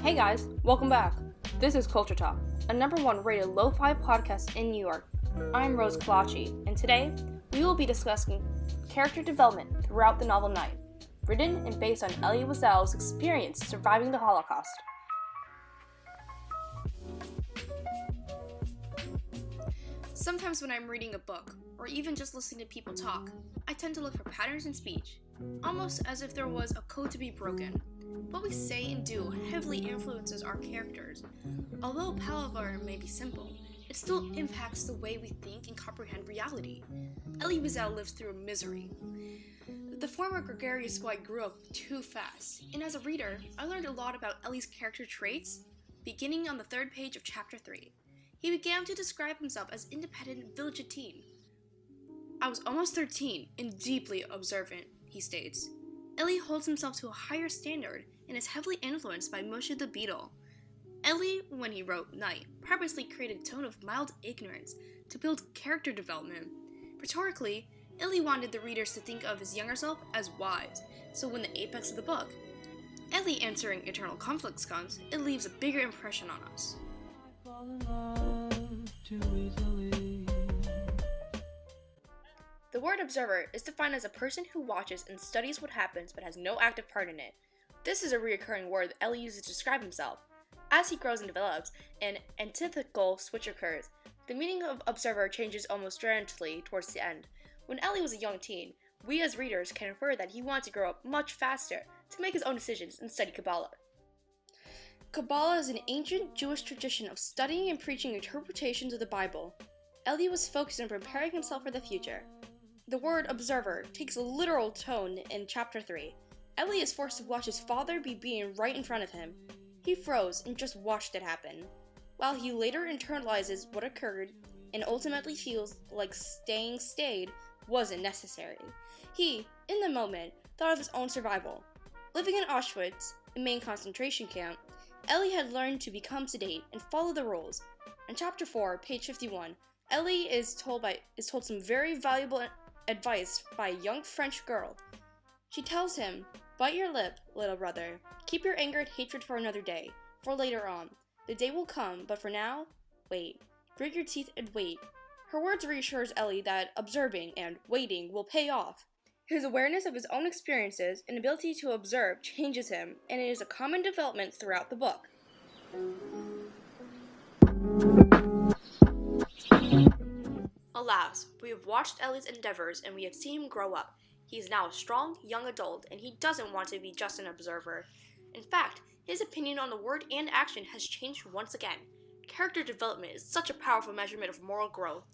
Hey guys, welcome back. This is Culture Talk, a #1 rated lo-fi podcast in New York. I'm Rose Kalachi, and today we will be discussing character development throughout the novel Night, written and based on Elie Wiesel's experience surviving the Holocaust. Sometimes when I'm reading a book, or even just listening to people talk, I tend to look for patterns in speech, almost as if there was a code to be broken. What we say and do heavily influences our characters. Although palaver may be simple, it still impacts the way we think and comprehend reality. Elie Wiesel lives through misery. The former gregarious boy grew up too fast, and as a reader, I learned a lot about Elie's character traits, beginning on the 3rd page of chapter 3. He began to describe himself as independent villagetine. I was almost 13 and deeply observant, he states. Elie holds himself to a higher standard and is heavily influenced by Moshe the Beetle. Elie, when he wrote Night, purposely created a tone of mild ignorance to build character development. Rhetorically, Elie wanted the readers to think of his younger self as wise, so when the apex of the book, Elie answering eternal conflicts comes, it leaves a bigger impression on us. The word observer is defined as a person who watches and studies what happens but has no active part in it. This is a recurring word that Elie uses to describe himself. As he grows and develops, an antithetical switch occurs. The meaning of observer changes almost dramatically towards the end. When Elie was a young teen, we as readers can infer that he wanted to grow up much faster to make his own decisions and study Kabbalah. Kabbalah is an ancient Jewish tradition of studying and preaching interpretations of the Bible. Elie was focused on preparing himself for the future. The word observer takes a literal tone in chapter 3. Elie is forced to watch his father be beaten right in front of him. He froze and just watched it happen. While he later internalizes what occurred and ultimately feels like staying stayed wasn't necessary, he, in the moment, thought of his own survival. Living in Auschwitz, a main concentration camp, Elie had learned to become sedate and follow the rules. In chapter 4, page 51, Elie is told some very valuable advice by a young French girl. She tells him, "Bite your lip, little brother. Keep your anger and hatred for another day, for later on. The day will come, but for now, wait. Grit your teeth and wait." Her words reassures Elie that observing and waiting will pay off. His awareness of his own experiences and ability to observe changes him, and it is a common development throughout the book. Alas, we have watched Elie's endeavors and we have seen him grow up. He is now a strong, young adult, and he doesn't want to be just an observer. In fact, his opinion on the word and action has changed once again. Character development is such a powerful measurement of moral growth.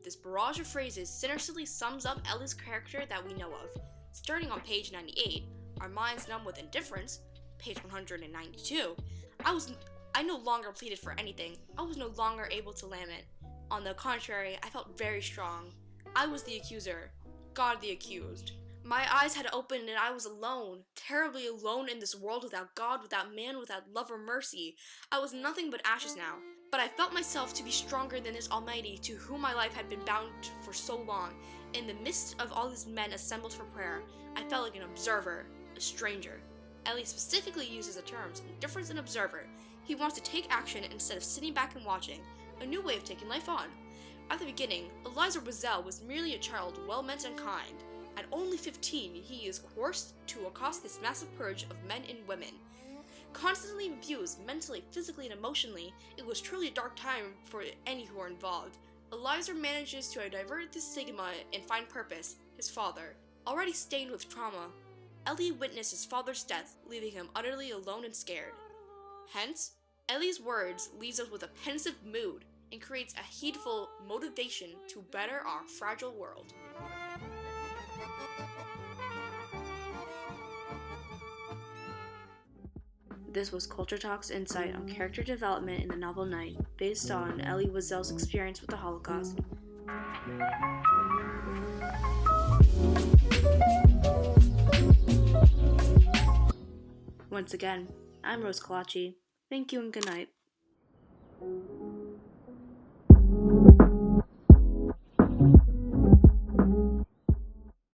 This barrage of phrases sinisterly sums up Elie's character that we know of. Starting on page 98, our minds numb with indifference, page 192, I no longer pleaded for anything. I was no longer able to lament. On the contrary, I felt very strong. I was the accuser, God the accused. My eyes had opened and I was alone, terribly alone in this world without God, without man, without love or mercy. I was nothing but ashes now. But I felt myself to be stronger than this Almighty to whom my life had been bound for so long. In the midst of all these men assembled for prayer, I felt like an observer, a stranger. Elie specifically uses the terms indifference and observer. He wants to take action instead of sitting back and watching, a new way of taking life on. At the beginning, Elie Wiesel was merely a child, well-meant and kind. At only 15, he is coerced to accost this massive purge of men and women. Constantly abused mentally, physically, and emotionally, it was truly a dark time for any who were involved. Eliezer manages to divert this stigma and find purpose, his father. Already stained with trauma, Elie witnessed his father's death, leaving him utterly alone and scared. Hence, Elie's words leaves us with a pensive mood and creates a heedful motivation to better our fragile world. This was Culture Talk's insight on character development in the novel Night, based on Elie Wiesel's experience with the Holocaust. Once again, I'm Rose Kalachi. Thank you and good night.